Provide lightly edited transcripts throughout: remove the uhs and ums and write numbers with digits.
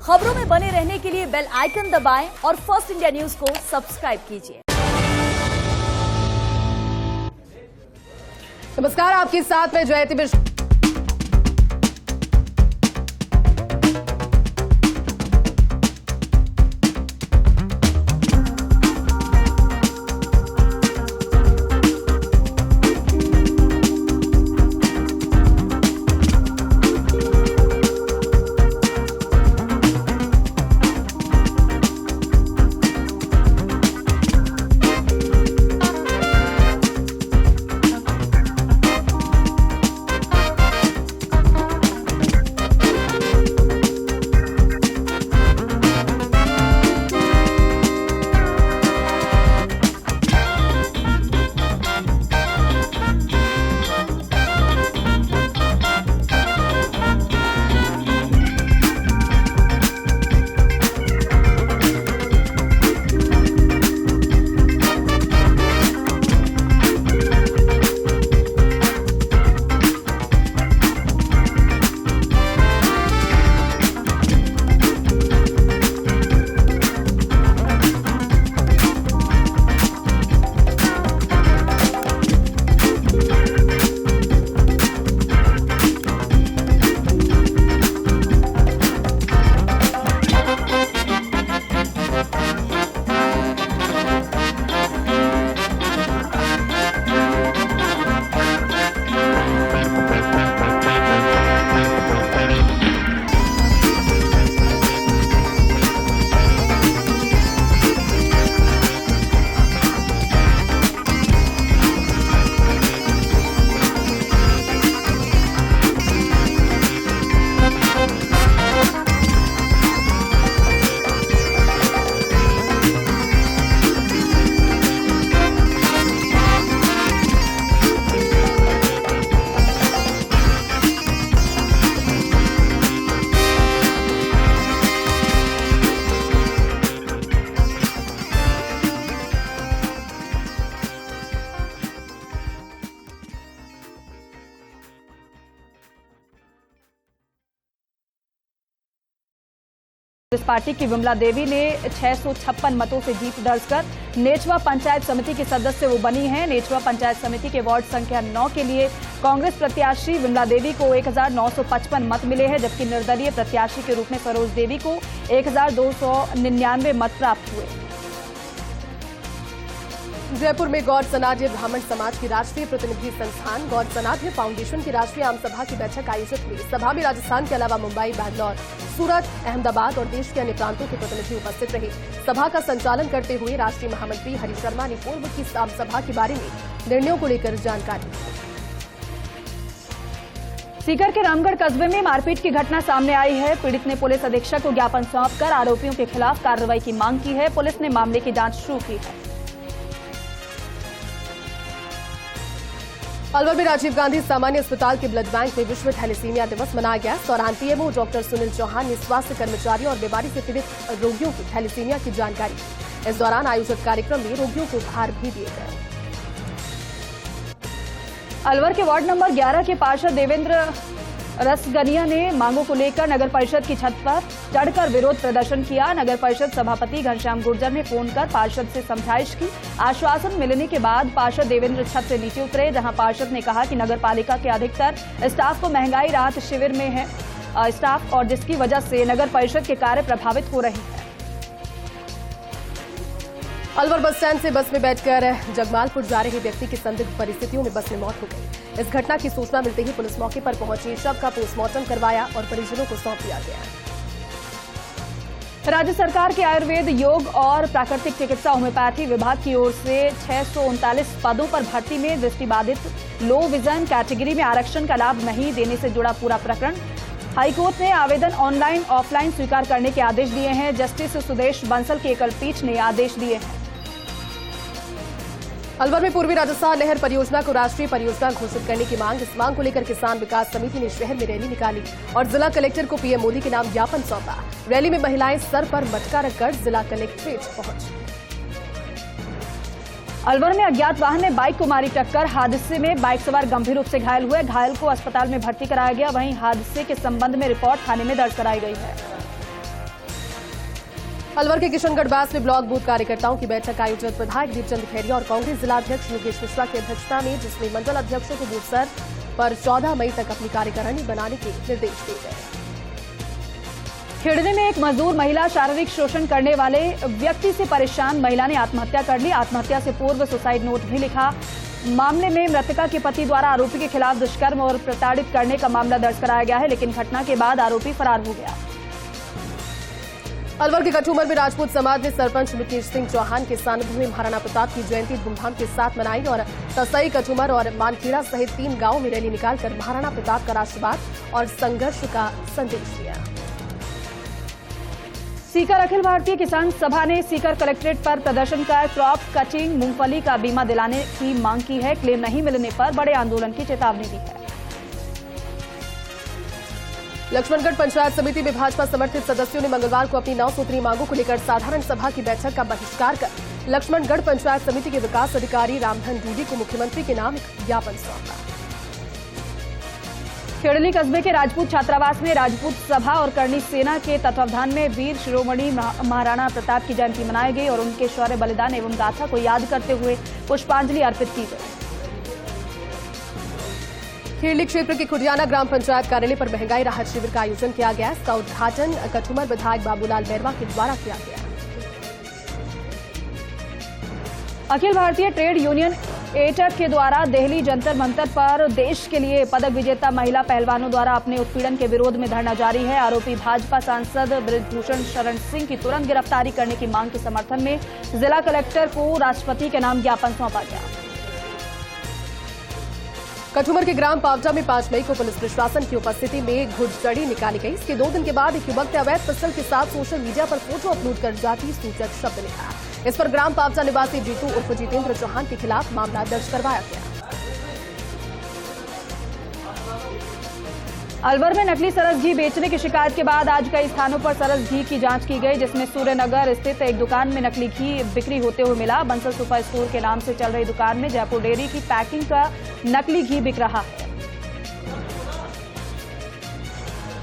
खबरों में बने रहने के लिए बेल आइकन दबाएं और फर्स्ट इंडिया न्यूज को सब्सक्राइब कीजिए। नमस्कार, आपके साथ मैं जयती मिश्रा। कांग्रेस पार्टी की विमला देवी ने 656 मतों से जीत दर्ज कर नेचवा पंचायत समिति की सदस्य वो बनी हैं। नेचवा पंचायत समिति के वार्ड संख्या 9 के लिए कांग्रेस प्रत्याशी विमला देवी को 1955 मत मिले हैं, जबकि निर्दलीय प्रत्याशी के रूप में सरोज देवी को 1299 मत प्राप्त हुए। जयपुर में गौड़ सनाध्य ब्राह्मण समाज की राष्ट्रीय प्रतिनिधि संस्थान गौड़ सनाध्य फाउंडेशन की राष्ट्रीय आम सभा की बैठक आयोजित हुई। सभा में राजस्थान के अलावा मुंबई, बैंगलोर, सूरत, अहमदाबाद और देश के अन्य प्रांतों के प्रतिनिधि उपस्थित रहे। सभा का संचालन करते हुए राष्ट्रीय महामंत्री हरि शर्मा ने पूर्व की आम सभा के बारे में निर्णयों को लेकर जानकारी दी। सीकर के रामगढ़ कस्बे में मारपीट की घटना सामने आई है। पीड़ित ने पुलिस अधीक्षक को ज्ञापन सौंपकर आरोपियों के खिलाफ कार्रवाई की मांग की है। पुलिस ने मामले की जांच शुरू की है। अलवर में राजीव गांधी सामान्य अस्पताल के ब्लड बैंक में विश्व थैलेसीमिया दिवस मनाया गया। इस दौरान पीएमओ डॉक्टर सुनील चौहान ने स्वास्थ्य कर्मचारियों और बीमारी से पीड़ित रोगियों की थैलेसीमिया की जानकारी दी। इस दौरान आयोजित कार्यक्रम में रोगियों को उपहार भी दिए गए। अलवर के वार्ड नंबर 11 के पार्षद देवेंद्र रसगनिया ने मांगों को लेकर नगर परिषद की छत पर चढ़कर विरोध प्रदर्शन किया। नगर परिषद सभापति घनश्याम गुर्जर ने फोन कर पार्षद से समझाइश की। आश्वासन मिलने के बाद पार्षद देवेंद्र छत से नीचे उतरे, जहां पार्षद ने कहा कि नगर पालिका के अधिकतर स्टाफ को महंगाई राहत शिविर में है स्टाफ और जिसकी वजह से नगर परिषद के कार्य प्रभावित हो रहे हैं। अलवर बस स्टैंड से बस में बैठकर जगमालपुर जा रहे व्यक्ति की संदिग्ध परिस्थितियों में बस में मौत हो गई। इस घटना की सूचना मिलते ही पुलिस मौके पर पहुंची, शव का पोस्टमार्टम करवाया और परिजनों को सौंप दिया गया। राज्य सरकार के आयुर्वेद, योग और प्राकृतिक चिकित्सा होम्योपैथी विभाग की ओर से 639 पदों पर भर्ती में दृष्टिबाधित लो विजन कैटेगरी में आरक्षण का लाभ नहीं देने से जुड़ा पूरा प्रकरण हाईकोर्ट ने आवेदन ऑनलाइन ऑफलाइन स्वीकार करने के आदेश दिए हैं। जस्टिस सुदेश बंसल की एकल पीठ ने आदेश दिए हैं। अलवर में पूर्वी राजस्थान नहर परियोजना को राष्ट्रीय परियोजना घोषित करने की मांग। इस मांग को लेकर किसान विकास समिति ने शहर में रैली निकाली और जिला कलेक्टर को पीएम मोदी के नाम ज्ञापन सौंपा। रैली में महिलाएं सर पर मटका रखकर जिला कलेक्ट्रेट पहुंची। अलवर में अज्ञात वाहन ने बाइक को मारी टक्कर। हादसे में बाइक सवार गंभीर रूप से घायल हुए। घायल को अस्पताल में भर्ती कराया गया। वहीं हादसे के संबंध में रिपोर्ट थाने में दर्ज कराई गई है। अलवर के किशनगढ़ बास में ब्लॉक बूथ कार्यकर्ताओं की बैठक आयोजित। विधायक दीपचंद खेड़िया और कांग्रेस जिलाध्यक्ष योगेश मिश्रा की अध्यक्षता में, जिसमें मंडल अध्यक्षों को बूथ स्तर पर 14 मई तक अपनी कार्यकारिणी बनाने के निर्देश दिए गए। खेड़ने में एक मजदूर महिला शारीरिक शोषण करने वाले व्यक्ति से परेशान महिला ने आत्महत्या कर ली। आत्महत्या से पूर्व सुसाइड नोट भी लिखा। मामले में मृतका के पति द्वारा आरोपी के खिलाफ दुष्कर्म और प्रताड़ित करने का मामला दर्ज कराया गया है, लेकिन घटना के बाद आरोपी फरार हो गया। अलवर के कठुमर में राजपूत समाज ने सरपंच मुकेश सिंह चौहान के सानिध्य में महाराणा प्रताप की जयंती धूमधाम के साथ मनाई और तसई, कठुमर और मानखेड़ा सहित 3 गांवों में रैली निकालकर महाराणा प्रताप का राष्ट्रवाद और संघर्ष का संदेश दिया। सीकर अखिल भारतीय किसान सभा ने सीकर कलेक्ट्रेट पर प्रदर्शन कर क्रॉप कटिंग मूंगफली का बीमा दिलाने की मांग की है। क्लेम नहीं मिलने पर बड़े आंदोलन की चेतावनी दी है। लक्ष्मणगढ़ पंचायत समिति में भाजपा समर्थित सदस्यों ने मंगलवार को अपनी 9 सूत्री मांगों को लेकर साधारण सभा की बैठक का बहिष्कार कर लक्ष्मणगढ़ पंचायत समिति के विकास अधिकारी रामधन डूडी को मुख्यमंत्री के नाम एक ज्ञापन सौंपा। खेड़ली कस्बे के राजपूत छात्रावास में राजपूत सभा और करणी सेना के तत्वावधान में वीर शिरोमणि महाराणा प्रताप की जयंती मनाई गई और उनके शौर्य बलिदान एवं गाथा को याद करते हुए पुष्पांजलि अर्पित की गई। खेड़ली क्षेत्र के खुडियाना ग्राम पंचायत कार्यालय पर महंगाई राहत शिविर का आयोजन किया गया। इसका उद्घाटन कठुमर विधायक बाबूलाल बैरवा के द्वारा किया गया। अखिल भारतीय ट्रेड यूनियन एटक के द्वारा दिल्ली जंतर मंतर पर देश के लिए पदक विजेता महिला पहलवानों द्वारा अपने उत्पीड़न के विरोध में धरना जारी है। आरोपी भाजपा सांसद बृजभूषण शरण सिंह की तुरंत गिरफ्तारी करने की मांग के समर्थन में जिला कलेक्टर को राष्ट्रपति के नाम ज्ञापन सौंपा गया। कठुमर के ग्राम पावटा में 5 मई को पुलिस प्रशासन की उपस्थिति में घुड़चड़ी निकाली गई। इसके 2 दिन के बाद एक युवक ने अवैध पिस्टल के साथ सोशल मीडिया पर फोटो अपलोड कर जाति सूचक शब्द लिखा। इस पर ग्राम पावटा निवासी जीतू उर्फ जितेंद्र चौहान के खिलाफ मामला दर्ज करवाया गया। अलवर में नकली सरस घी बेचने की शिकायत के बाद आज कई स्थानों पर सरस घी की जांच की गई, जिसमें सूर्यनगर स्थित एक दुकान में नकली घी बिक्री होते हुए मिला। बंसल सुपर स्टोर के नाम से चल रही दुकान में जयपुर डेयरी की पैकिंग का नकली घी बिक रहा है।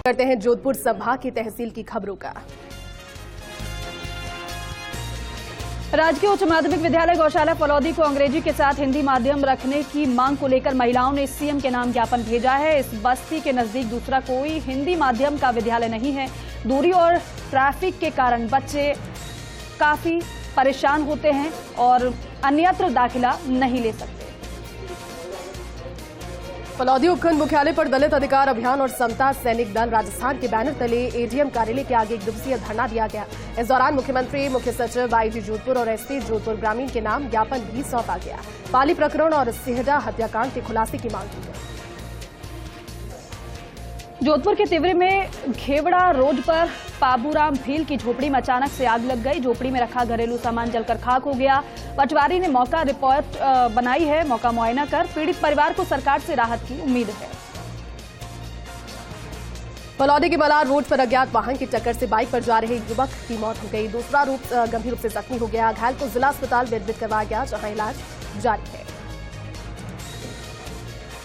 करते हैं जोधपुर संभाग की तहसील की खबरों का। राजकीय उच्च माध्यमिक विद्यालय गौशाला फलौदी को अंग्रेजी के साथ हिंदी माध्यम रखने की मांग को लेकर महिलाओं ने सीएम के नाम ज्ञापन भेजा है। इस बस्ती के नजदीक दूसरा कोई हिंदी माध्यम का विद्यालय नहीं है। दूरी और ट्रैफिक के कारण बच्चे काफी परेशान होते हैं और अन्यत्र दाखिला नहीं ले सकते। फलौदी उपखंड मुख्यालय पर दलित अधिकार अभियान और समता सैनिक दल राजस्थान के बैनर तले एडीएम कार्यालय के आगे 1 दिवसीय धरना दिया गया। इस दौरान मुख्यमंत्री, मुख्य सचिव आईजी जोधपुर और एसपी जोधपुर ग्रामीण के नाम ज्ञापन भी सौंपा गया। पाली प्रकरण और सिहडा हत्याकांड के खुलासे की मांग की गई। जोधपुर के तिवरी में घेवड़ा रोड पर पाबूराम भील की झोपड़ी में अचानक से आग लग गई। झोपड़ी में रखा घरेलू सामान जलकर खाक हो गया। पटवारी ने मौका रिपोर्ट बनाई है। मौका मुआयना कर पीड़ित परिवार को सरकार से राहत की उम्मीद है। फलौदी के मलार रोड पर अज्ञात वाहन की टक्कर से बाइक पर जा रहे युवक की मौत हो गई। दूसरा गंभीर रूप से जख्मी हो गया। घायल को जिला अस्पताल में एडमिट करवाया गया, जहां इलाज जारी है।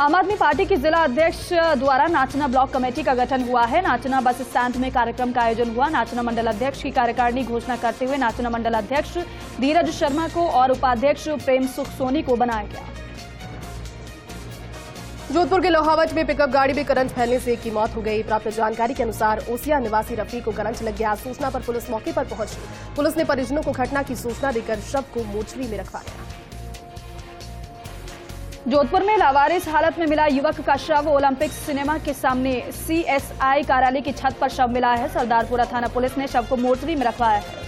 आम आदमी पार्टी की जिला अध्यक्ष द्वारा नाचना ब्लॉक कमेटी का गठन हुआ है। नाचना बस स्टैंड में कार्यक्रम का आयोजन हुआ। नाचना मंडल अध्यक्ष की कार्यकारिणी घोषणा करते हुए नाचना मंडल अध्यक्ष धीरज शर्मा को और उपाध्यक्ष प्रेम सुख सोनी को बनाया गया। जोधपुर के लोहावट में पिकअप गाड़ी में करंट फैलने से एक की मौत हो गई। प्राप्त जानकारी के अनुसार ओसिया निवासी रफी को करंट लग गया। सूचना पर पुलिस मौके पर पहुंची। पुलिस ने परिजनों को घटना की सूचना देकर शव को मोर्चरी में रखवाया। जोधपुर में लावारिस हालत में मिला युवक का शव। ओलंपिक सिनेमा के सामने सीएसआई कार्यालय की छत पर शव मिला है। सरदारपुरा थाना पुलिस ने शव को मोर्चरी में रखवाया है।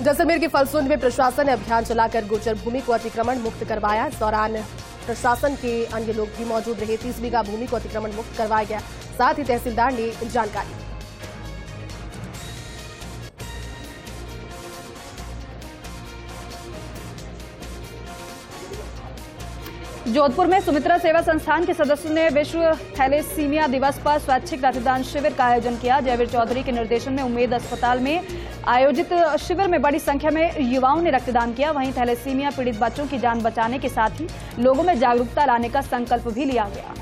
जैसलमेर के फलसुंड में प्रशासन ने अभियान चलाकर गुर्जर भूमि को अतिक्रमण मुक्त करवाया। इस दौरान प्रशासन के अन्य लोग भी मौजूद रहे। 30 बीघा भूमि को अतिक्रमण मुक्त करवाया गया। साथ ही तहसीलदार ने जानकारी दी। जोधपुर में सुमित्रा सेवा संस्थान के सदस्यों ने विश्व थैलेसीमिया दिवस पर स्वैच्छिक रक्तदान शिविर का आयोजन किया। जयवीर चौधरी के निर्देशन में उम्मेद अस्पताल में आयोजित शिविर में बड़ी संख्या में युवाओं ने रक्तदान किया। वहीं थैलेसीमिया पीड़ित बच्चों की जान बचाने के साथ ही लोगों में जागरूकता लाने का संकल्प भी लिया गया।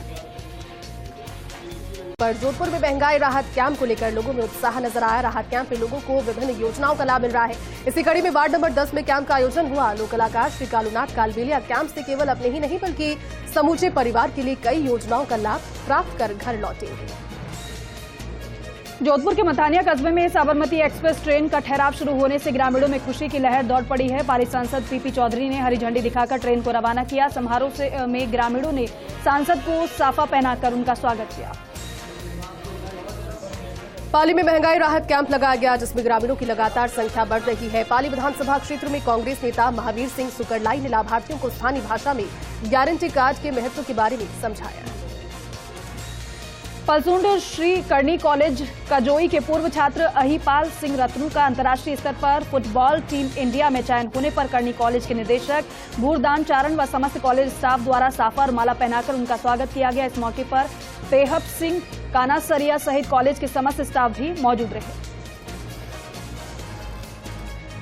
पर जोधपुर में महंगाई राहत कैंप को लेकर लोगों में उत्साह नजर आया। राहत कैंप में लोगों को विभिन्न योजनाओं का लाभ मिल रहा है। इसी कड़ी में वार्ड नंबर 10 में कैंप का आयोजन हुआ। लोक कलाकार श्री कालूनाथ कालबेलिया कैंप से केवल अपने ही नहीं बल्कि समूचे परिवार के लिए कई योजनाओं का लाभ प्राप्त कर घर लौटेंगे। जोधपुर के मथानिया कस्बे में साबरमती एक्सप्रेस ट्रेन का ठहराव शुरू होने से ग्रामीणों में खुशी की लहर दौड़ पड़ी है। पारी सांसद पीपी चौधरी ने हरी झंडी दिखाकर ट्रेन को रवाना किया। समारोह में ग्रामीणों ने सांसद को साफा पहनाकर उनका स्वागत किया। पाली में महंगाई राहत कैंप लगाया गया, जिसमें ग्रामीणों की लगातार संख्या बढ़ रही है। पाली विधानसभा क्षेत्र में कांग्रेस नेता महावीर सिंह सुकरलाई ने लाभार्थियों को स्थानीय भाषा में गारंटी कार्ड के महत्व के बारे में समझाया। पलसूंड श्री करनी कॉलेज कजोई के पूर्व छात्र अहिपाल सिंह रत्नू का अंतर्राष्ट्रीय स्तर पर फुटबॉल टीम इंडिया में चयन होने पर करनी कॉलेज के निदेशक भूरदान चारण व समस्त कॉलेज स्टाफ द्वारा साफा और माला पहनाकर उनका स्वागत किया गया। इस मौके पर पेहप सिंह कानासरिया सहित कॉलेज के समस्त स्टाफ भी मौजूद रहे।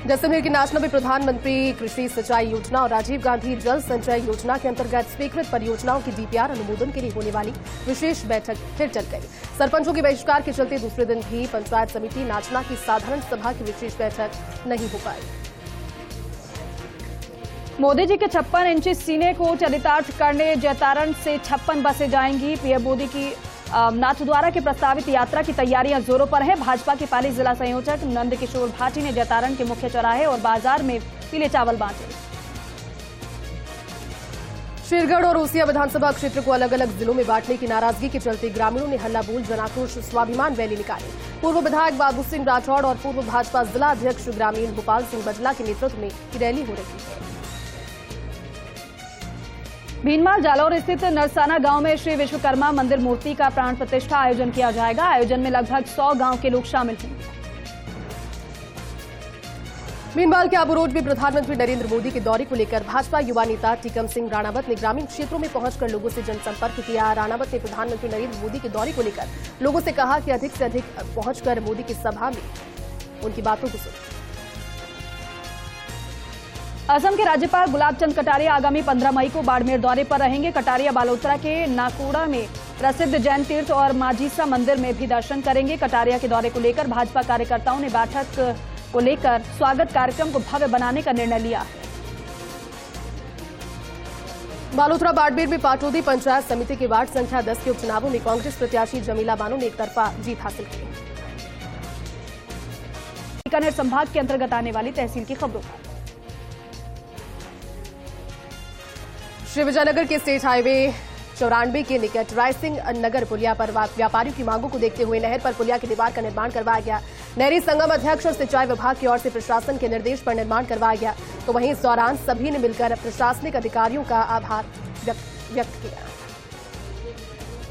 जैसलमेर के नाचना में प्रधानमंत्री कृषि सिंचाई योजना और राजीव गांधी जल संचय योजना के अंतर्गत स्वीकृत परियोजनाओं की डीपीआर अनुमोदन के लिए होने वाली विशेष बैठक फिर चल गई। सरपंचों के बहिष्कार के चलते दूसरे दिन भी पंचायत समिति नाचना की साधारण सभा की विशेष बैठक नहीं हो पाई। मोदी जी के 56 इंची सीने को चरितार्थ करने जैतारण से 56 बसें जाएंगी। पीएम मोदी की नाथद्वारा के प्रस्तावित यात्रा की तैयारियां जोरों पर हैं। भाजपा के पाली जिला संयोजक नंद किशोर भाटी ने जैतारण के मुख्य चौराहे और बाजार में पीले चावल बांटे। शेरगढ़ और ओसिया विधानसभा क्षेत्र को अलग अलग जिलों में बांटने की नाराजगी के चलते ग्रामीणों ने हल्ला बोल जनाक्रोश स्वाभिमान रैली निकाली। पूर्व विधायक बाबू सिंह राठौड़ और पूर्व भाजपा जिला अध्यक्ष ग्रामीण भोपाल सिंह बजला के नेतृत्व में रैली हो रही है। भीनमाल जालौर स्थित नरसाना गांव में श्री विश्वकर्मा मंदिर मूर्ति का प्राण प्रतिष्ठा आयोजन किया जाएगा। आयोजन में लगभग 100 गांव के लोग शामिल होंगे। भीनमाल के आबू रोड में प्रधानमंत्री नरेंद्र मोदी के दौरे को लेकर भाजपा युवा नेता टीकम सिंह राणावत ने ग्रामीण क्षेत्रों में पहुंचकर लोगों से जनसंपर्क किया। राणावत ने प्रधानमंत्री नरेंद्र मोदी के दौरे को लेकर लोगों से कहा कि अधिक से अधिक पहुंचकर मोदी की सभा में उनकी बातों को सुने। असम के राज्यपाल गुलाब चंद कटारिया आगामी 15 मई को बाड़मेर दौरे पर रहेंगे। कटारिया बालोतरा के नाकोड़ा में प्रसिद्ध जैन तीर्थ और माजीसा मंदिर में भी दर्शन करेंगे। कटारिया के दौरे को लेकर भाजपा कार्यकर्ताओं ने बैठक को लेकर स्वागत कार्यक्रम को भव्य बनाने का निर्णय लिया है। बालोतरा बाड़मेर में पाटोदी पंचायत समिति के वार्ड संख्या 10 के उपचुनावों में कांग्रेस प्रत्याशी जमीला बानो ने एकतरफा जीत हासिल की। बीकानेर संभाग के अंतर्गत आने वाली तहसील की खबरों पर श्री विजयनगर के स्टेट हाईवे 94 के निकट रायसिंह नगर पुलिया पर व्यापारियों की मांगों को देखते हुए नहर पर पुलिया की दीवार का निर्माण करवाया गया। नहरी संगम अध्यक्ष और सिंचाई विभाग की ओर से प्रशासन के निर्देश पर निर्माण करवाया गया। तो वहीं इस दौरान सभी ने मिलकर प्रशासनिक अधिकारियों का आभार व्यक्त किया।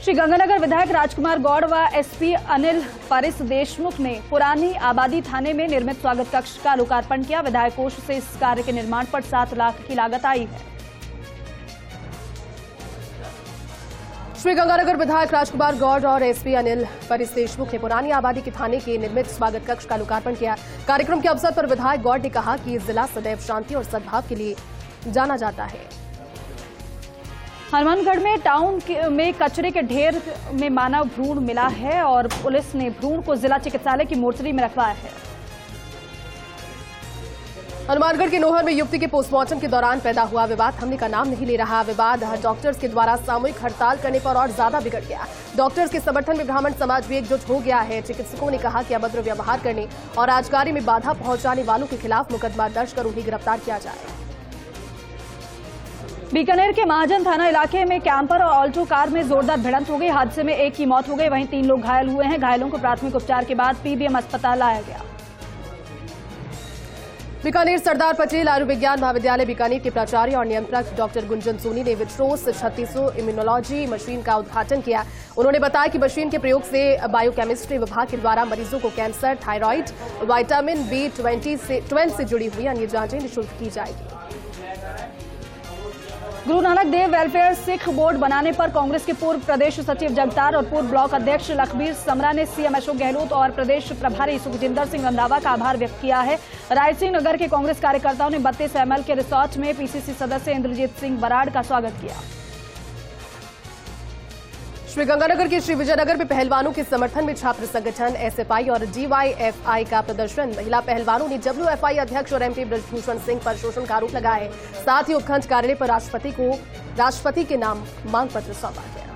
श्री गंगानगर विधायक राजकुमार गौड़ व एसपी अनिल परिस देशमुख ने पुरानी आबादी थाने में निर्मित स्वागत कक्ष का लोकार्पण किया। विधायक कोष से इस कार्य के निर्माण पर 7 लाख की लागत आई है। श्री गंगानगर विधायक राजकुमार गौड़ और एसपी अनिल परिस देशमुख ने पुरानी आबादी के थाने के निर्मित स्वागत कक्ष का लोकार्पण किया। कार्यक्रम के अवसर पर विधायक गौड़ ने कहा कि जिला सदैव शांति और सद्भाव के लिए जाना जाता है। हनुमानगढ़ में टाउन में कचरे के ढेर में मानव भ्रूण मिला है और पुलिस ने भ्रूण को जिला चिकित्सालय की मोर्चरी में रखवाया है। हनुमानगढ़ के नोहर में युवती के पोस्टमार्टम के दौरान पैदा हुआ विवाद थमने का नाम नहीं ले रहा। विवाद डॉक्टर्स के द्वारा सामूहिक हड़ताल करने पर और ज्यादा बिगड़ गया। डॉक्टर्स के समर्थन में ब्राह्मण समाज भी एकजुट हो गया है। चिकित्सकों ने कहा कि अभद्र व्यवहार करने और राजगारी में बाधा पहुंचाने वालों के खिलाफ मुकदमा दर्ज कर उन्हें गिरफ्तार किया जाए। बीकानेर के महाजन थाना इलाके में कैंपर और ऑल्टो कार में जोरदार भिड़ंत हो गई। हादसे में एक की मौत हो गई, वहीं 3 लोग घायल हुए हैं। घायलों को प्राथमिक उपचार के बाद पीबीएम अस्पताल लाया गया। बीकानेर सरदार पटेल आयुर्विज्ञान महाविद्यालय बीकानेर के प्राचार्य और नियंत्रक डॉक्टर गुंजन सोनी ने विट्रोस 3600 इम्यूनोलॉजी मशीन का उद्घाटन किया। उन्होंने बताया कि मशीन के प्रयोग से बायोकेमिस्ट्री विभाग के द्वारा मरीजों को कैंसर, थायराइड, विटामिन B12 से जुड़ी हुई अन्य जांचें निःशुल्क की जाएगी। गुरु नानक देव वेलफेयर सिख बोर्ड बनाने पर कांग्रेस के पूर्व प्रदेश सचिव जगतार और पूर्व ब्लॉक अध्यक्ष लखबीर समरा ने सीएम अशोक गहलोत और प्रदेश प्रभारी सुखजिंदर सिंह रंधावा का आभार व्यक्त किया है। रायसिंह नगर के कांग्रेस कार्यकर्ताओं ने 32 ml के रिसोर्ट में पीसीसी सदस्य इंद्रजीत सिंह बराड़ का स्वागत किया। श्रीगंगानगर के श्री विजयनगर में पहलवानों के समर्थन में छात्र संगठन एसएफआई और डीवाईएफआई का प्रदर्शन। महिला पहलवानों ने डब्ल्यूएफआई अध्यक्ष और एमपी ब्रजभूषण सिंह पर शोषण का आरोप लगाया है। साथ ही उपखंड कार्यालय पर राष्ट्रपति के नाम मांग पत्र सौंपा गया।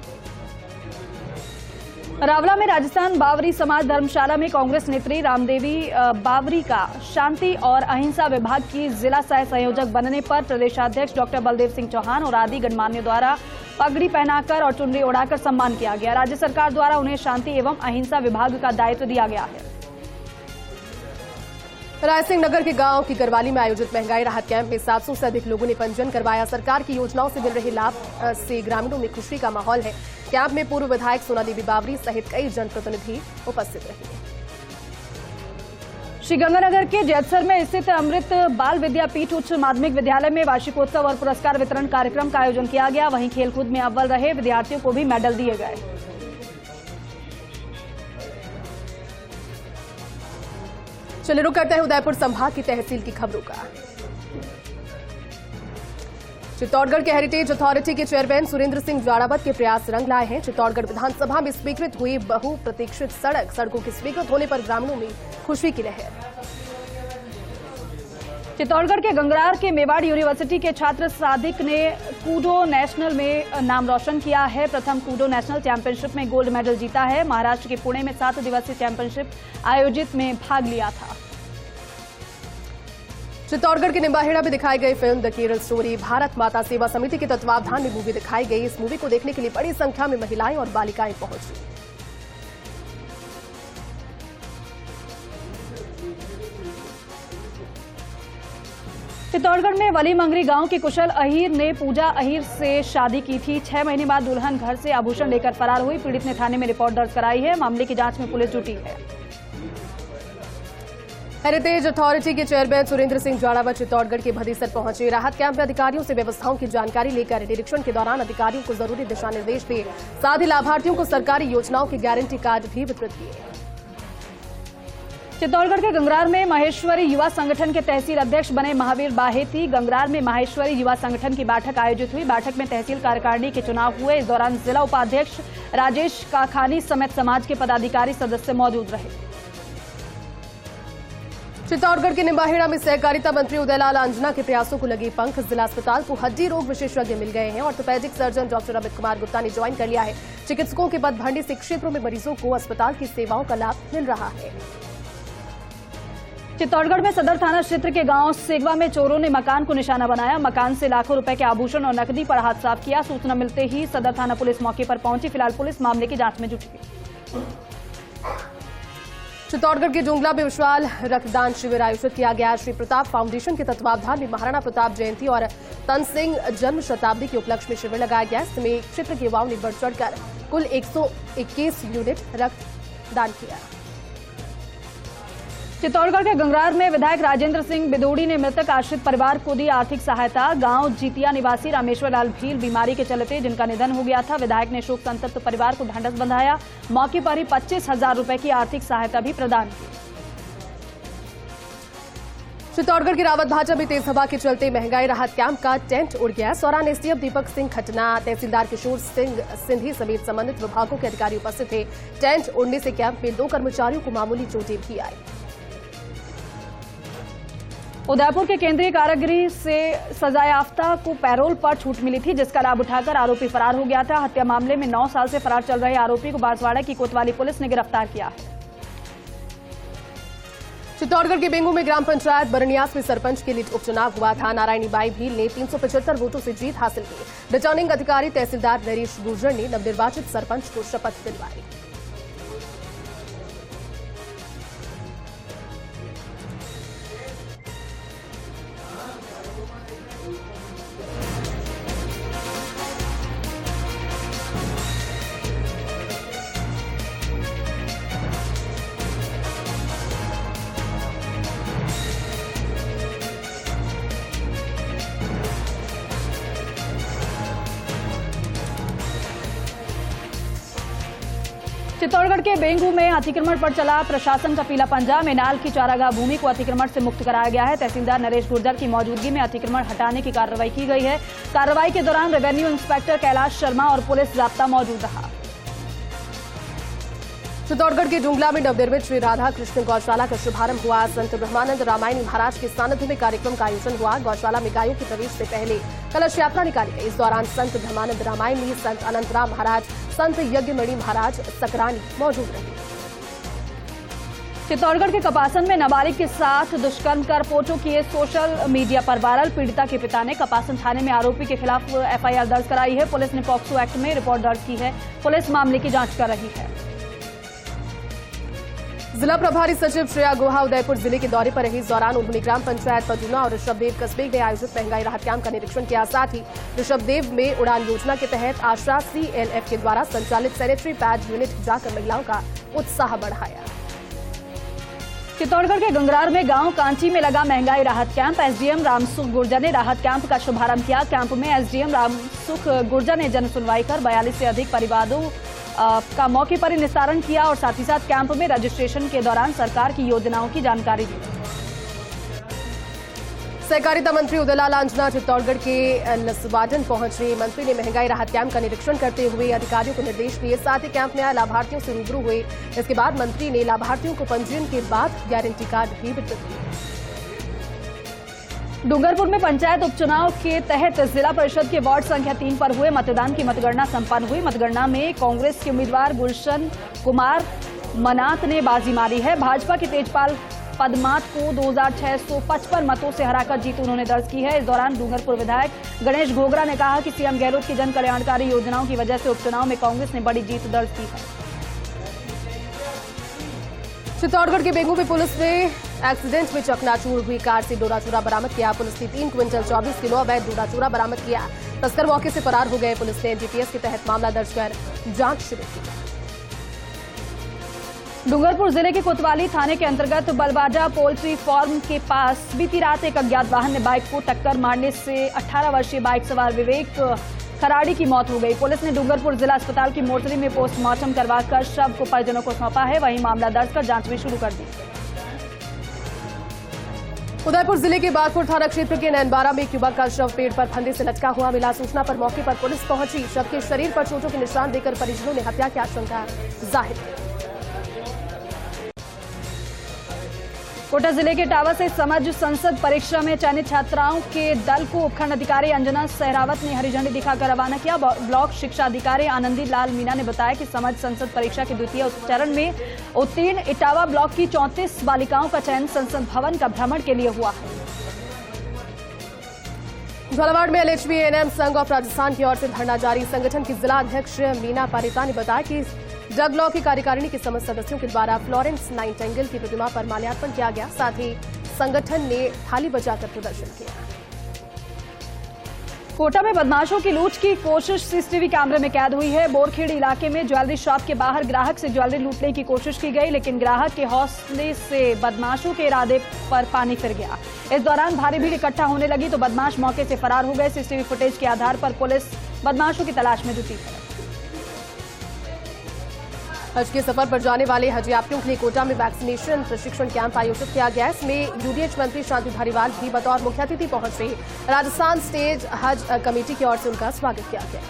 रावला में राजस्थान बावरी समाज धर्मशाला में कांग्रेस नेत्री रामदेवी बावरी का शांति और अहिंसा विभाग की जिला सह संयोजक बनने पर प्रदेशाध्यक्ष डॉक्टर बलदेव सिंह चौहान और आदि गणमान्यों द्वारा पगड़ी पहनाकर और चुनरी उड़ाकर सम्मान किया गया। राज्य सरकार द्वारा उन्हें शांति एवं अहिंसा विभाग का दायित्व दिया गया है। रायसिंह नगर के गांव की गरवाली में आयोजित महंगाई राहत कैंप में 700 से अधिक लोगों ने पंजीयन करवाया। सरकार की योजनाओं से मिल रहे लाभ से ग्रामीणों में खुशी का माहौल है। कैंप में पूर्व विधायक सोनादेवी बावरी सहित कई जनप्रतिनिधि उपस्थित रहे। श्रीगंगानगर के जैतसर में स्थित अमृत बाल विद्यापीठ उच्च माध्यमिक विद्यालय में वार्षिकोत्सव और पुरस्कार वितरण कार्यक्रम का आयोजन किया गया। वहीं खेलकूद में अव्वल रहे विद्यार्थियों को भी मेडल दिए गए। चलिए रुक करते हैं उदयपुर संभाग की तहसील की खबरों का। चित्तौड़गढ़ के हेरिटेज अथॉरिटी के चेयरमैन सुरेंद्र सिंह जाड़ावत के प्रयास रंग लाए हैं। चित्तौड़गढ़ विधानसभा में स्वीकृत हुई बहुप्रतीक्षित सड़कों के स्वीकृत होने पर ग्रामीणों में खुशी की लहर। चित्तौड़गढ़ के गंगरार के मेवाड़ यूनिवर्सिटी के छात्र सादिक ने कूडो नेशनल में नाम रोशन किया है। प्रथम कूडो नेशनल चैंपियनशिप में गोल्ड मेडल जीता है। महाराष्ट्र के पुणे में 7 दिवसीय चैंपियनशिप आयोजित में भाग लिया था। चित्तौड़गढ़ के निम्बाहेड़ा में दिखाई गई film the Kerala story Bharat माता सेवा समिति के तत्वावधान में मूवी दिखाई गई। इस मूवी को देखने के लिए बड़ी संख्या में महिलाएं और बालिकाएं पहुंची। चित्तौड़गढ़ में वली मंगरी गांव के कुशल अहीर ने पूजा अहीर से शादी की थी। 6 महीने बाद दुल्हन घर से आभूषण लेकर फरार हुई। पीड़ित ने थाने में रिपोर्ट दर्ज कराई है। मामले की जांच में पुलिस जुटी है। हेरिटेज अथॉरिटी के चेयरमैन सुरेंद्र सिंह जाड़ावत चित्तौड़गढ़ के भदेसर पहुंचे। राहत कैंप में अधिकारियों से व्यवस्थाओं की जानकारी लेकर निरीक्षण के दौरान अधिकारियों को जरूरी दिशा निर्देश दिए। साथ ही लाभार्थियों को सरकारी योजनाओं के गारंटी कार्ड भी वितरित किए। चित्तौड़गढ़ के गंगरार में माहेश्वरी युवा संगठन के तहसील अध्यक्ष बने महावीर बाहेती। गंगरार में माहेश्वरी युवा संगठन की बैठक आयोजित हुई। बैठक में तहसील कार्यकारिणी के चुनाव हुए। इस दौरान जिला उपाध्यक्ष राजेश काखानी समेत समाज के पदाधिकारी सदस्य मौजूद रहे। चित्तौड़गढ़ के निम्बाहेड़ा में सहकारिता मंत्री उदयलाल आंजना के प्रयासों को लगी पंख। जिला अस्पताल को हड्डी रोग विशेषज्ञ मिल गए हैं। Orthopaedic surgeon doctor Amit Kumar Gupta ने ज्वाइन कर लिया है। चिकित्सकों के पदभंडी से क्षेत्रों में मरीजों को अस्पताल की सेवाओं का लाभ मिल रहा है। चित्तौड़गढ़ में सदर थाना क्षेत्र के गांव सेगवा में चोरों ने मकान को निशाना बनाया। मकान से लाखों रुपए के आभूषण और नकदी पर हाथ साफ किया। सूचना मिलते ही सदर थाना पुलिस मौके पर पहुंची। फिलहाल पुलिस मामले की जांच में जुटी है। चित्तौड़गढ़ के जुंगला में विशाल रक्तदान शिविर आयोजित किया गया। श्री प्रताप फाउंडेशन के तत्वावधान में महाराणा प्रताप जयंती और तन सिंह जन्म शताब्दी के उपलक्ष्य में शिविर लगाया गया। इसमें क्षेत्र के युवाओं ने बढ़ चढ़कर कुल 121 यूनिट रक्तदान किया। चित्तौड़गढ़ के गंगरार में विधायक राजेंद्र सिंह बिदोड़ी ने मृतक आश्रित परिवार को दी आर्थिक सहायता। गांव जीतिया निवासी रामेश्वर लाल भील बीमारी के चलते जिनका निधन हो गया था। विधायक ने शोक संतप्त परिवार को ढांढस बंधाया। मौके पर ही 25,000 रुपए की आर्थिक सहायता भी प्रदान की। चित्तौड़गढ़ की रावत भाजा में तेज हवा के चलते महंगाई राहत कैंप का टेंट उड़ गया। सौरान एसडीएम दीपक सिंह खटना, तहसीलदार किशोर सिंह सिंधी समेत संबंधित विभागों के अधिकारी उपस्थित थे। टेंट उड़ने से कैंप में 2 कर्मचारियों को मामूली चोटें भी आई। उदयपुर के केंद्रीय कारागृह से सजायाफ्ता को पैरोल पर छूट मिली थी, जिसका लाभ उठाकर आरोपी फरार हो गया था। हत्या मामले में 9 साल से फरार चल रहे आरोपी को बांसवाड़ा की कोतवाली पुलिस ने गिरफ्तार किया है। चित्तौड़गढ़ के बेंगू में ग्राम पंचायत बरनियास में सरपंच के लिए उपचुनाव हुआ था। नारायणी बाई भील ने 375 वोटों से जीत हासिल की। रिटर्निंग अधिकारी तहसीलदार नरेश गुर्जर ने नवनिर्वाचित सरपंच को शपथ दिलवाई। चित्तौड़गढ़ के बेंगू में अतिक्रमण पर चला प्रशासन का पीला पंजा। मेनाल की चारागाह भूमि को अतिक्रमण से मुक्त कराया गया है। तहसीलदार नरेश गुर्जर की मौजूदगी में अतिक्रमण हटाने की कार्रवाई की गई है। कार्रवाई के दौरान रेवेन्यू इंस्पेक्टर कैलाश शर्मा और पुलिस जाब्ता मौजूद रहा। चित्तौड़गढ़ के डुंगला में नवनिर्मित श्री राधा कृष्ण गौशाला का शुभारंभ हुआ। संत ब्रह्मानंद रामायणी महाराज के सानिध्य में कार्यक्रम का आयोजन हुआ। गौशाला में गायों के प्रवेश से पहले कलश यात्रा निकाली गई। इस दौरान संत ब्रह्मानंद रामायणी, संत अनंतराम महाराज, संत यज्ञमणि महाराज सकरानी मौजूद रहे। चित्तौड़गढ़ के कपासन में नाबालिग के साथ दुष्कर्म कर फोटो किए सोशल मीडिया पर वायरल। पीड़िता के पिता ने कपासन थाने में आरोपी के खिलाफ एफआईआर दर्ज कराई है। पुलिस ने पॉक्सो एक्ट में रिपोर्ट दर्ज की है। पुलिस मामले की जांच कर रही है। जिला प्रभारी सचिव श्रेया गुहा उदयपुर जिले के दौरे पर रही। इस दौरान उन्होंने ग्राम पंचायत पदूना और ऋषभदेव कस्बे में आयोजित महंगाई राहत कैंप का निरीक्षण किया। साथ ही ऋषभदेव में उड़ान योजना के तहत आशा CLF के द्वारा संचालित सैनिटरी पैड यूनिट जाकर महिलाओं का उत्साह बढ़ाया। चित्तौड़गढ़ के गंगरार में गांव कांची में लगा महंगाई राहत कैंप। एसडीएम रामसुख गुर्जर ने राहत कैंप का शुभारंभ किया। कैंप में एसडीएम रामसुख गुर्जर ने जन सुनवाई कर 42 से अधिक परिवारों का मौके पर ही निस्तारण किया और साथ ही साथ कैंप में रजिस्ट्रेशन के दौरान सरकार की योजनाओं की जानकारी दी। सहकारिता मंत्री उदयलाल आंजना चित्तौड़गढ़ के लसवाडन पहुंचे। मंत्री ने महंगाई राहत कैंप का निरीक्षण करते हुए अधिकारियों को निर्देश दिए। साथ ही कैंप में आए लाभार्थियों से रूबरू हुए। इसके बाद मंत्री ने लाभार्थियों को पंजीयन के बाद गारंटी कार्ड भी वितरित किए। डूंगरपुर में पंचायत उपचुनाव के तहत जिला परिषद के वार्ड संख्या 3 पर हुए मतदान की मतगणना संपन्न हुई। मतगणना में कांग्रेस के उम्मीदवार गुलशन कुमार मनात ने बाजी मारी है। भाजपा के तेजपाल पदमात को 2655 मतों से हराकर जीत उन्होंने दर्ज की है। इस दौरान डूंगरपुर विधायक गणेश घोगरा ने कहा कि सीएम गहलोत की जन कल्याणकारी योजनाओं की वजह से उपचुनाव में कांग्रेस ने बड़ी जीत दर्ज की है। चित्तौड़गढ़ के बेंगू में पुलिस ने एक्सीडेंट में चकनाचूर हुई कार से डोडा चूरा बरामद किया। पुलिस ने 3 क्विंटल 24 किलो अवैध डोडा चूरा बरामद किया। तस्कर मौके से फरार हो गए। पुलिस ने जीपीएस के तहत मामला दर्ज कर जांच शुरू की। डूंगरपुर जिले के कोतवाली थाने के अंतर्गत बलबाजा पोल्ट्री फार्म के पास बीती रात एक अज्ञात वाहन ने बाइक को टक्कर मारने से 18 वर्षीय बाइक सवार विवेक खराड़ी की मौत हो गई। पुलिस ने डूंगरपुर जिला अस्पताल की मोर्चरी में पोस्टमार्टम करवाकर शव को परिजनों को सौंपा है। वहीं मामला दर्ज कर जांच भी शुरू कर दी। उदयपुर जिले के बागपुर थाना क्षेत्र के नैनबारा में एक युवक का शव पेड़ पर फंदे से लटका हुआ मिला। सूचना पर मौके पर पुलिस पहुंची। शव के शरीर पर चोटों के निशान देकर परिजनों ने हत्या की आशंका जाहिर की। कोटा जिले के टावा से समझ संसद परीक्षा में चयनित छात्राओं के दल को उपखंड अधिकारी अंजना सहरावत ने हरी झंडी दिखाकर रवाना किया। ब्लॉक शिक्षा अधिकारी आनंदी लाल मीना ने बताया कि समझ संसद परीक्षा के द्वितीय चरण में उत्तीर्ण इटावा ब्लॉक की 34 बालिकाओं का चयन संसद भवन का भ्रमण के लिए हुआ है। झालावाड़ में LHB-ANM संघ ऑफ राजस्थान की ओर से धरना जारी। संगठन की जिला अध्यक्ष मीना पारिता ने बताया कि डग लॉ की कार्यकारिणी के समस्त सदस्यों के द्वारा फ्लोरेंस नाइटिंगेल की प्रतिमा पर माल्यार्पण किया गया। साथ ही संगठन ने थाली बजाकर प्रदर्शन किया। कोटा में बदमाशों की लूट की कोशिश सीसीटीवी कैमरे में कैद हुई है। बोरखेड़ इलाके में ज्वेलरी शॉप के बाहर ग्राहक से ज्वेलरी लूटने की कोशिश की गई, लेकिन ग्राहक के हौसले से बदमाशों के इरादे पर पानी फिर गया। इस दौरान भारी भीड़ इकट्ठा होने लगी तो बदमाश मौके से फरार हो गए। सीसीटीवी फुटेज के आधार पर पुलिस बदमाशों की तलाश में जुटी है। हज के सफर पर जाने वाले हज यात्रियों के लिए कोटा में वैक्सीनेशन प्रशिक्षण कैंप आयोजित किया गया। इसमें यूडीएच मंत्री शांति धारीवाल भी बतौर मुख्य अतिथि पहुंचे। राजस्थान स्टेट हज कमेटी की ओर से उनका स्वागत किया गया।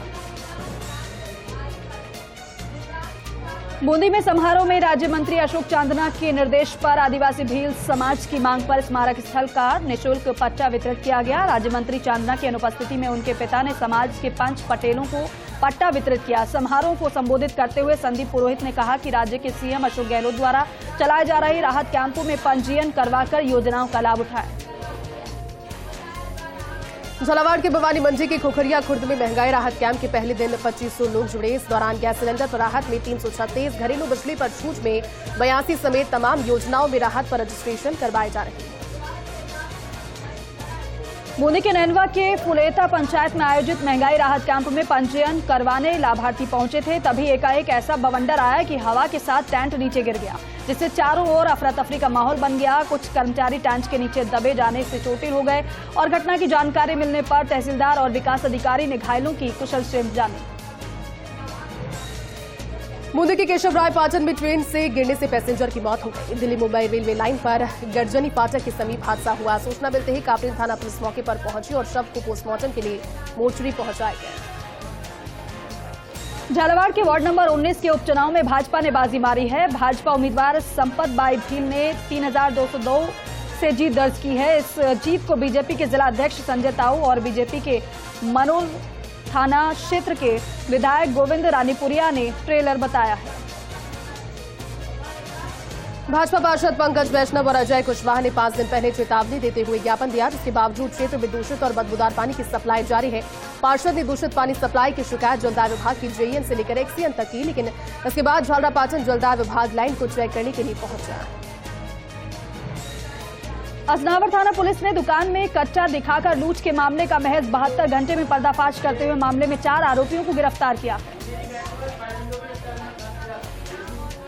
बूंदी में समारोह में राज्य मंत्री अशोक चांदना के निर्देश पर आदिवासी भील समाज की मांग पर स्मारक स्थल का निःशुल्क पट्टा वितरित किया गया। राज्य मंत्री चांदना की अनुपस्थिति में उनके पिता ने समाज के 5 पटेलों को पट्टा वितरित किया। समारोह को संबोधित करते हुए संदीप पुरोहित ने कहा कि राज्य के सीएम अशोक गहलोत द्वारा चलाए जा रहे राहत कैंपों में पंजीयन करवाकर योजनाओं का लाभ उठाएं। झालावाड़ के भवानी मंडी के खोखरिया खुर्द में महंगाई राहत कैंप के पहले दिन 2500 लोग जुड़े। इस दौरान गैस सिलेंडर पर राहत में 336, घरेलू बिजली पर छूट में 82 समेत तमाम योजनाओं में राहत पर रजिस्ट्रेशन करवाए जा रहे हैं। बूंदी के नैनवा के फुलेता पंचायत में आयोजित महंगाई राहत कैंप में पंजीयन करवाने लाभार्थी पहुंचे थे। तभी एकाएक ऐसा बवंडर आया कि हवा के साथ टेंट नीचे गिर गया, जिससे चारों ओर अफरा तफरी का माहौल बन गया। कुछ कर्मचारी टेंट के नीचे दबे जाने से चोटिल हो गए और घटना की जानकारी मिलने पर तहसीलदार और विकास अधिकारी ने घायलों की कुशलक्षेम जानी। बूंदी के केशव राय पाटन में ट्रेन से गिरने से पैसेंजर की मौत हो गई। दिल्ली मुंबई रेलवे लाइन पर गर्जनी फाटक के समीप हादसा हुआ। सूचना मिलते ही कापरेल थाना पुलिस मौके पर पहुंची और शव को पोस्टमार्टम के लिए मोर्चरी पहुंचाया गया। झालावाड़ के वार्ड नंबर 19 के उपचुनाव में भाजपा ने बाजी मारी है। भाजपा उम्मीदवार संपत बाई भील ने 3202 से जीत दर्ज की है। इस जीत को बीजेपी के जिला अध्यक्ष संजय ताऊ और बीजेपी के मनोल थाना क्षेत्र के विधायक गोविंद रानीपुरिया ने ट्रेलर बताया है। भाजपा पार्षद पंकज वैष्णव और अजय कुशवाहा ने 5 दिन पहले चेतावनी देते हुए ज्ञापन दिया, जिसके बावजूद क्षेत्र में दूषित और बदबूदार पानी की सप्लाई जारी है। पार्षद ने दूषित पानी सप्लाई की शिकायत जलदाय विभाग की जेईएन से लेकर एक्सीएन तक की, लेकिन इसके बाद झालरापाटन जलदाय विभाग लाइन को चेक करने के लिए पहुंचा। असनावर थाना पुलिस ने दुकान में कच्चा दिखाकर लूट के मामले का महज 72 घंटे में पर्दाफाश करते हुए मामले में 4 आरोपियों को गिरफ्तार किया।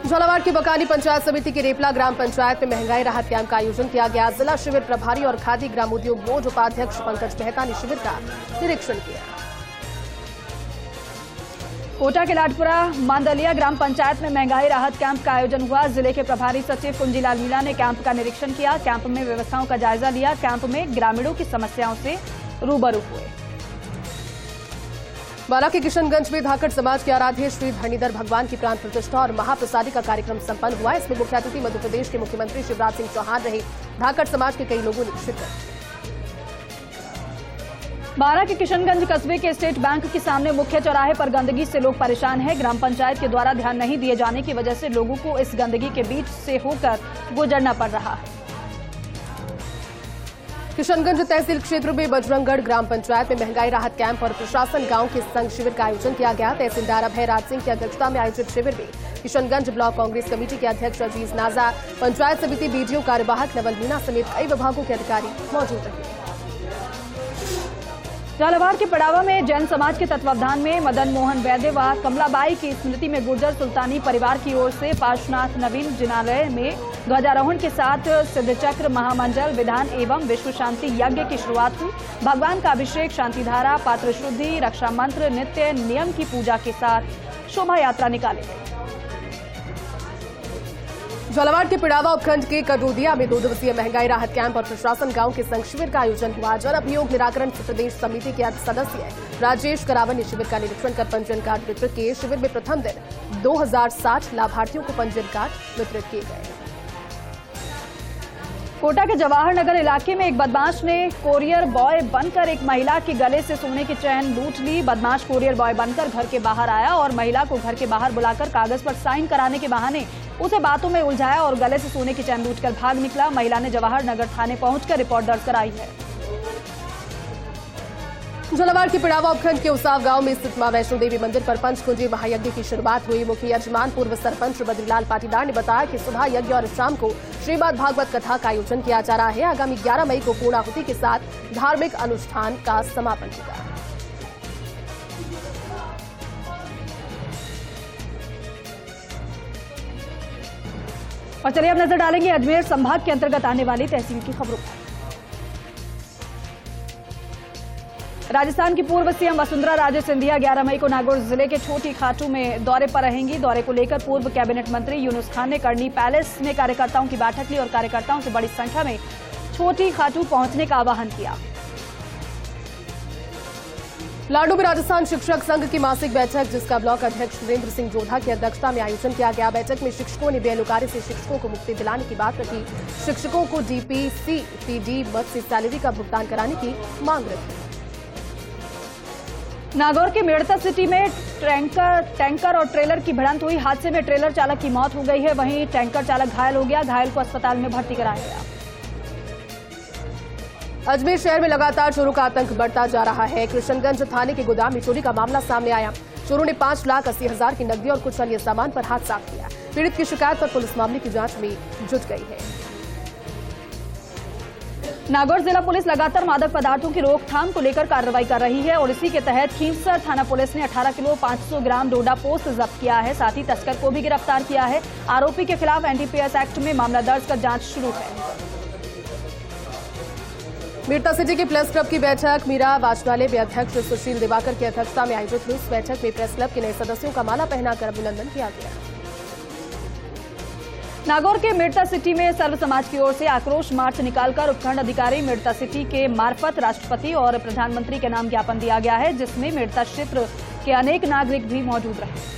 झालावाड़ की बकानी पंचायत समिति की रेपला ग्राम पंचायत में महंगाई राहत कैंप का आयोजन किया गया। जिला शिविर प्रभारी और खादी ग्राम उद्योग बोर्ड उपाध्यक्ष पंकज मेहता ने शिविर का निरीक्षण किया। कोटा के लाडपुरा मांदलिया ग्राम पंचायत में महंगाई राहत कैंप का आयोजन हुआ। जिले के प्रभारी सचिव कुंजीलाल मीणा ने कैंप का निरीक्षण किया। कैंप में व्यवस्थाओं का जायजा लिया। कैंप में ग्रामीणों की समस्याओं से रूबरू हुए। बाला के किशनगंज में धाकड़ समाज के आराध्य श्री धरणीधर भगवान की प्राण प्रतिष्ठा और महाप्रसादी का कार्यक्रम संपन्न हुआ। इसमें मुख्य अतिथि मध्य प्रदेश के मुख्यमंत्री शिवराज सिंह चौहान रहे। धाकड़ समाज के कई लोगों ने शिरकत। बारा के किशनगंज कस्बे के स्टेट बैंक के सामने मुख्य चौराहे पर गंदगी से लोग परेशान हैं। ग्राम पंचायत के द्वारा ध्यान नहीं दिए जाने की वजह से लोगों को इस गंदगी के बीच से होकर गुजरना पड़ रहा है। किशनगंज तहसील क्षेत्र में बजरंगगढ़ ग्राम पंचायत में महंगाई राहत कैंप और प्रशासन गांव के संघ शिविर का आयोजन किया गया। तहसीलदार अभय राज सिंह की अध्यक्षता में आयोजित शिविर में किशनगंज ब्लॉक कांग्रेस कमेटी के अध्यक्ष अजीज नाजा, पंचायत समिति बीडीओ कार्यवाहक नवल मीणा समेत कई विभागों के अधिकारी मौजूद रहे। झालावाड़ के पड़ावा में जैन समाज के तत्वावधान में मदन मोहन वैद्य व कमलाबाई की स्मृति में गुर्जर सुल्तानी परिवार की ओर से पार्श्वनाथ नवीन जिनालय में ध्वजारोहण के साथ सिद्धचक्र महामंडल विधान एवं विश्व शांति यज्ञ की शुरुआत हुई। भगवान का अभिषेक, शांतिधारा, पात्र शुद्धि, रक्षा मंत्र, नित्य नियम की पूजा के साथ शोभा यात्रा निकाली गई। झालावाड़ के पिड़ावा उपखंड के कटोदिया में 2 दिवसीय महंगाई राहत कैंप और प्रशासन गांव के संघ शिविर का आयोजन हुआ। जन अभियोग निराकरण प्रदेश समिति के सदस्य राजेश करावन ने शिविर का निरीक्षण कर पंजीयन कार्ड वितरित किए। शिविर में प्रथम दिन 2060 लाभार्थियों को पंजीयन कार्ड वितरित किए गए। कोटा के जवाहर नगर इलाके में एक बदमाश ने कोरियर बॉय बनकर एक महिला के गले से सोने की चैन लूट ली। बदमाश कोरियर बॉय बनकर घर के बाहर आया और महिला को घर के बाहर बुलाकर कागज पर साइन कराने के बहाने उसे बातों में उलझाया और गले से सोने की चैन लूटकर भाग निकला। महिला ने जवाहर नगर थाने पहुंचकर रिपोर्ट दर्ज कराई है। झालावाड़ के पिड़ावा उपखंड के उसाव गांव में स्थित मां वैष्णो देवी मंदिर पर पंचकुंजी महायज्ञ की शुरुआत हुई। मुख्य यजमान पूर्व सरपंच बद्रीलाल पाटीदार ने बताया कि सुबह यज्ञ और शाम को श्रीमद् भागवत कथा का आयोजन किया जा रहा है। आगामी 11 मई को पूर्णाहुति के साथ धार्मिक अनुष्ठान का समापन होगा। और चलिए अब नजर डालेंगे अजमेर संभाग के अंतर्गत आने वाली तहसील की खबरों पर। राजस्थान की पूर्व सीएम वसुंधरा राजे सिंधिया 11 मई को नागौर जिले के छोटी खाटू में दौरे पर रहेंगी। दौरे को लेकर पूर्व कैबिनेट मंत्री यूनुस खान ने करनी पैलेस में कार्यकर्ताओं की बैठक ली और कार्यकर्ताओं से बड़ी संख्या में छोटी खाटू पहुंचने का आह्वान किया। लाडू में राजस्थान शिक्षक संघ की मासिक बैठक, जिसका ब्लॉक अध्यक्ष सुरेंद्र सिंह जोधा की अध्यक्षता में आयोजन किया गया। बैठक में शिक्षकों ने बेअहलकारी से शिक्षकों को मुक्ति दिलाने की बात रखी। शिक्षकों को डीपीसी पीडी मद से सैलरी का भुगतान कराने की मांग रखी। नागौर के मेड़ता सिटी में टैंकर और ट्रेलर की भिड़ंत हुई। हादसे में ट्रेलर चालक की मौत हो गई है, वहीं टैंकर चालक घायल हो गया। घायल को अस्पताल में भर्ती कराया गया। अजमेर शहर में लगातार चोरों का आतंक बढ़ता जा रहा है। किशनगंज थाने के गोदाम में चोरी का मामला सामने आया। चोरों ने 5,80,000 की नकदी और कुछ अन्य सामान पर हाथ साफ किया। पीड़ित की शिकायत पर पुलिस मामले की जांच में जुट गई है। नागौर जिला पुलिस लगातार मादक पदार्थों की रोकथाम को लेकर कार्रवाई कर रही है और इसी के तहत खींवसर थाना पुलिस ने 18 किलो 500 ग्राम डोडा पोस्ट जब्त किया है। साथ ही तस्कर को भी गिरफ्तार किया है। आरोपी के खिलाफ एनडीपीएस एक्ट में मामला दर्ज कर जांच शुरू है। मेड़ता सिटी के प्रेस क्लब की बैठक मीरा वाचनालय में अध्यक्ष सुशील दिवाकर की अध्यक्षता में आयोजित हुई। इस बैठक में प्रेस क्लब के नए सदस्यों का माला पहनाकर अभिनंदन किया गया। नागौर के मेड़ता सिटी में सर्व समाज की ओर से आक्रोश मार्च निकालकर उपखंड अधिकारी मेड़ता सिटी के मार्फत राष्ट्रपति और प्रधानमंत्री के नाम ज्ञापन दिया गया है, जिसमें मेड़ता क्षेत्र के अनेक नागरिक भी मौजूद रहे।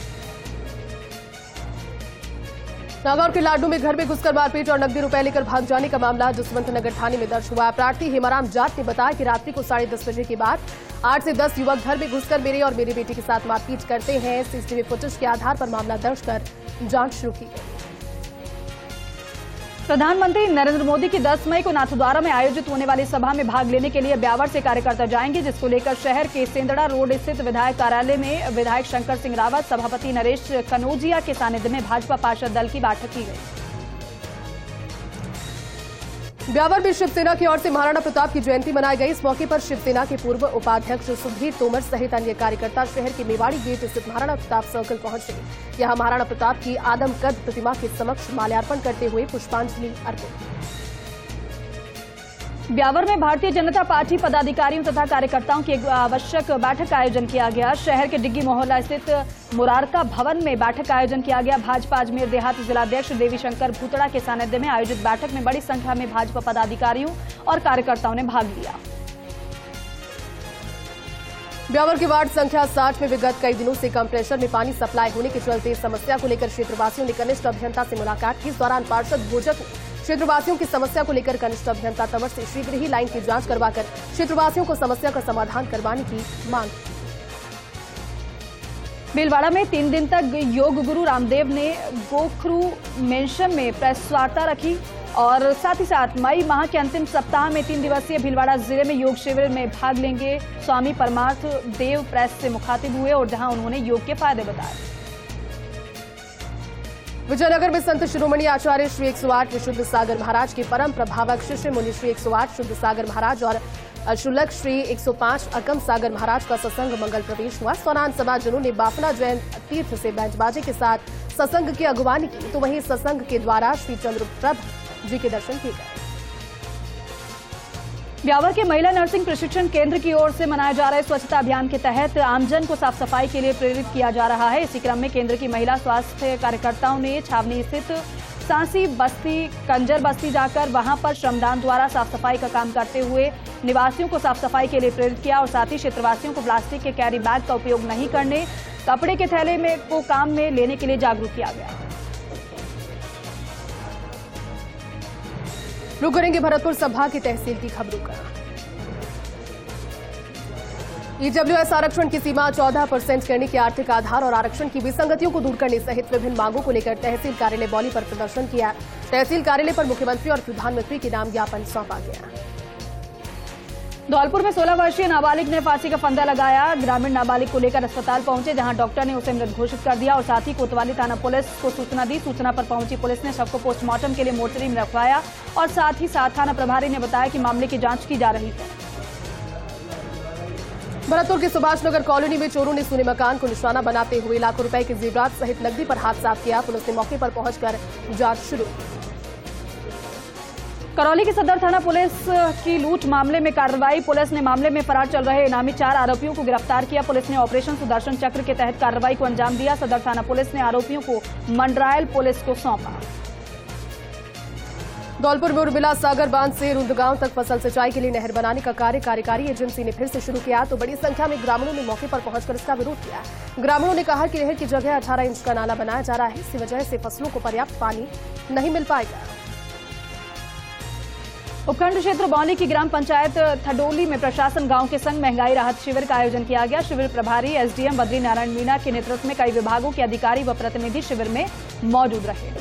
नागौर के लाडू में घर में घुसकर मारपीट और नकदी रुपए लेकर भाग जाने का मामला जसवंत नगर थाने में दर्ज हुआ। प्रार्थी हेमाराम जाट ने बताया कि रात्रि को 10:30 बजे के बाद 8 से 10 युवक घर में घुसकर मेरे और मेरी बेटी के साथ मारपीट करते हैं। सीसीटीवी फुटेज के आधार पर मामला दर्ज कर जांच शुरू की गई। प्रधानमंत्री नरेंद्र मोदी की 10 मई को नाथद्वारा में आयोजित होने वाली सभा में भाग लेने के लिए ब्यावर से कार्यकर्ता जाएंगे, जिसको लेकर शहर के सेंदड़ा रोड स्थित विधायक कार्यालय में विधायक शंकर सिंह रावत, सभापति नरेश कनौजिया के सानिध्य में भाजपा पार्षद दल की बैठक की गई। ब्यावर में शिवसेना की ओर से महाराणा प्रताप की जयंती मनाई गई। इस मौके पर शिवसेना के पूर्व उपाध्यक्ष सुधीर तोमर सहित अन्य कार्यकर्ता शहर के मेवाड़ी गेट स्थित महाराणा प्रताप सर्कल पहुंचे। यहां महाराणा प्रताप की आदमकद प्रतिमा के समक्ष माल्यार्पण करते हुए पुष्पांजलि अर्पित। ब्यावर में भारतीय जनता पार्टी पदाधिकारियों तथा कार्यकर्ताओं की एक आवश्यक बैठक का आयोजन किया गया। शहर के डिग्गी मोहल्ला स्थित मुरारका भवन में बैठक का आयोजन किया गया। भाजपा अजमेर देहात जिलाध्यक्ष देवी शंकर भूतड़ा के सानिध्य में आयोजित बैठक में बड़ी संख्या में भाजपा पदाधिकारियों और कार्यकर्ताओं ने भाग लिया। ब्यावर के वार्ड संख्या 60 में विगत कई दिनों से कम प्रेशर में पानी सप्लाई होने के चलते समस्या को लेकर क्षेत्रवासियों ने कनिष्ठ अभियंता से मुलाकात की। इस दौरान पार्षद भोजक क्षेत्रवासियों की समस्या को लेकर कनिष्ठ अभियंता तंवर से शीघ्र ही लाइन की जांच करवाकर क्षेत्रवासियों को समस्या का समाधान करवाने की मांग। भीलवाड़ा में 3 दिन तक योग गुरु रामदेव ने गोखरू मेंशन में प्रेस वार्ता रखी और साथ ही साथ मई माह के अंतिम सप्ताह में 3 दिवसीय भीलवाड़ा जिले में योग शिविर में भाग लेंगे। स्वामी परमार्थ देव प्रेस से मुखातिब हुए और जहां उन्होंने योग के फायदे बताए। विजयनगर में संत शिरोमणि आचार्य श्री 108 विशुद्ध सागर महाराज के परम प्रभावक शिष्य मुनि श्री 108 शुद्ध सागर महाराज और शुल्क श्री 105 अकम सागर महाराज का सत्संग मंगल प्रवेश हुआ। सोनान समाजजनों ने बाफना जैन तीर्थ से बैंड बाजे के साथ सत्संग की अगुवानी की, तो वहीं सत्संग के द्वारा श्री चंद्रप्रभ जी के दर्शन किए गए। ब्यावर के महिला नर्सिंग प्रशिक्षण केंद्र की ओर से मनाए जा रहे स्वच्छता अभियान के तहत आमजन को साफ सफाई के लिए प्रेरित किया जा रहा है। इसी क्रम में केंद्र की महिला स्वास्थ्य कार्यकर्ताओं ने छावनी स्थित सांसी बस्ती कंजर बस्ती जाकर वहां पर श्रमदान द्वारा साफ सफाई का काम करते हुए निवासियों को साफ सफाई के लिए प्रेरित किया और साथ ही क्षेत्रवासियों को प्लास्टिक के कैरी बैग का उपयोग नहीं करने, कपड़े के थैले में को काम में लेने के लिए जागरूक किया गया। रुक करेंगे भरतपुर सभा की तहसील की खबरों का। ईडब्ल्यूएस आरक्षण की सीमा 14% करने के आर्थिक आधार और आरक्षण की विसंगतियों को दूर करने सहित विभिन्न मांगों को लेकर तहसील कार्यालय बौली पर प्रदर्शन किया। तहसील कार्यालय पर मुख्यमंत्री और प्रधानमंत्री के नाम ज्ञापन सौंपा गया। धौलपुर में 16 वर्षीय नाबालिग ने फांसी का फंदा लगाया। ग्रामीण नाबालिग को लेकर अस्पताल पहुंचे, जहां डॉक्टर ने उसे मृत घोषित कर दिया और साथ ही कोतवाली थाना पुलिस को सूचना दी। सूचना पर पहुंची पुलिस ने शव को पोस्टमार्टम के लिए मोर्चरी में रखवाया और साथ ही साथ थाना प्रभारी ने बताया कि मामले की जांच की जा रही है। भरतपुर के सुभाष नगर कॉलोनी में चोरों ने सुने मकान को निशाना बनाते हुए लाखों रुपए के जेवरात सहित नकदी पर हाथ साफ किया। पुलिस ने मौके पर पहुंचकर जांच शुरू। करौली की सदर थाना पुलिस की लूट मामले में कार्रवाई। पुलिस ने मामले में फरार चल रहे इनामी 4 आरोपियों को गिरफ्तार किया। पुलिस ने ऑपरेशन सुदर्शन चक्र के तहत कार्रवाई को अंजाम दिया। सदर थाना पुलिस ने आरोपियों को मंडरायल पुलिस को सौंपा। धौलपुर में उर्मिला सागर बांध से रुंदगांव तक फसल सिंचाई के लिए नहर बनाने का कार्य कार्यकारी एजेंसी ने फिर से शुरू किया, तो बड़ी संख्या में ग्रामीणों ने मौके पर पहुंचकर इसका विरोध किया। ग्रामीणों ने कहा कि नहर की जगह 18 इंच का नाला बनाया जा रहा है, इसी वजह से फसलों को पर्याप्त पानी नहीं मिल पाएगा। उपखंड क्षेत्र बौली की ग्राम पंचायत थडोली में प्रशासन गांव के संग महंगाई राहत शिविर का आयोजन किया गया। शिविर प्रभारी एसडीएम बद्री नारायण मीणा के नेतृत्व में कई विभागों के अधिकारी व प्रतिनिधि शिविर में मौजूद रहे।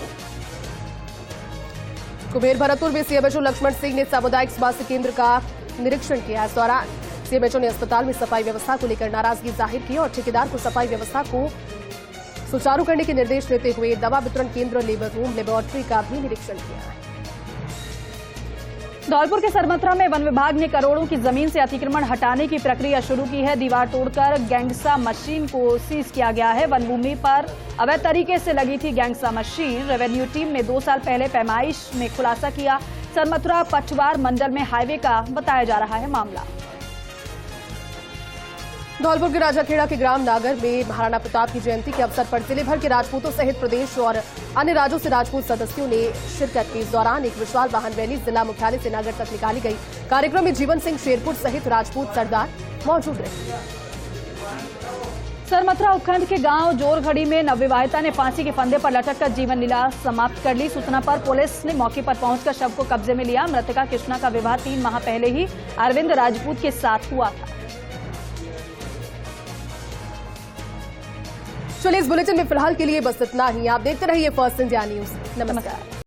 कुबेर भरतपुर में सीएमएचओ लक्ष्मण सिंह ने सामुदायिक स्वास्थ्य केंद्र का निरीक्षण किया। इस दौरान सीएमएचओ ने अस्पताल में सफाई व्यवस्था को लेकर नाराजगी जाहिर की और ठेकेदार को सफाई व्यवस्था को सुचारू करने के निर्देश देते हुए दवा वितरण केंद्र, लेबर रूम, लेबोरेटरी का भी निरीक्षण किया। धौलपुर के सरमथरा में वन विभाग ने करोड़ों की जमीन से अतिक्रमण हटाने की प्रक्रिया शुरू की है। दीवार तोड़कर गैंगसा मशीन को सीज किया गया है। वन भूमि पर अवैध तरीके से लगी थी गैंगसा मशीन। रेवेन्यू टीम ने 2 साल पहले पैमाइश में खुलासा किया। सरमथरा पटवार मंडल में हाईवे का बताया जा रहा है मामला। धौलपुर के राजाखेड़ा के ग्राम नागर में महाराणा प्रताप की जयंती के अवसर पर जिले भर के राजपूतों सहित प्रदेश और अन्य राज्यों से राजपूत सदस्यों ने शिरकत की। इस दौरान एक विशाल वाहन रैली जिला मुख्यालय से नागर तक निकाली गई। कार्यक्रम में जीवन सिंह शेरपुर सहित राजपूत सरदार मौजूद रहे। सरमथुरा उपखंड के गांव जोरघड़ी में नवविवाहिता ने फांसी के फंदे पर लटककर जीवन लीला समाप्त कर ली। सूचना पर पुलिस ने मौके पर पहुंचकर शव को कब्जे में लिया। मृतका कृष्णा का विवाह 3 माह पहले ही अरविंद राजपूत के साथ हुआ था। चलिए इस बुलेटिन में फिलहाल के लिए बस इतना ही। आप देखते रहिए फर्स्ट इंडिया न्यूज। नमस्कार।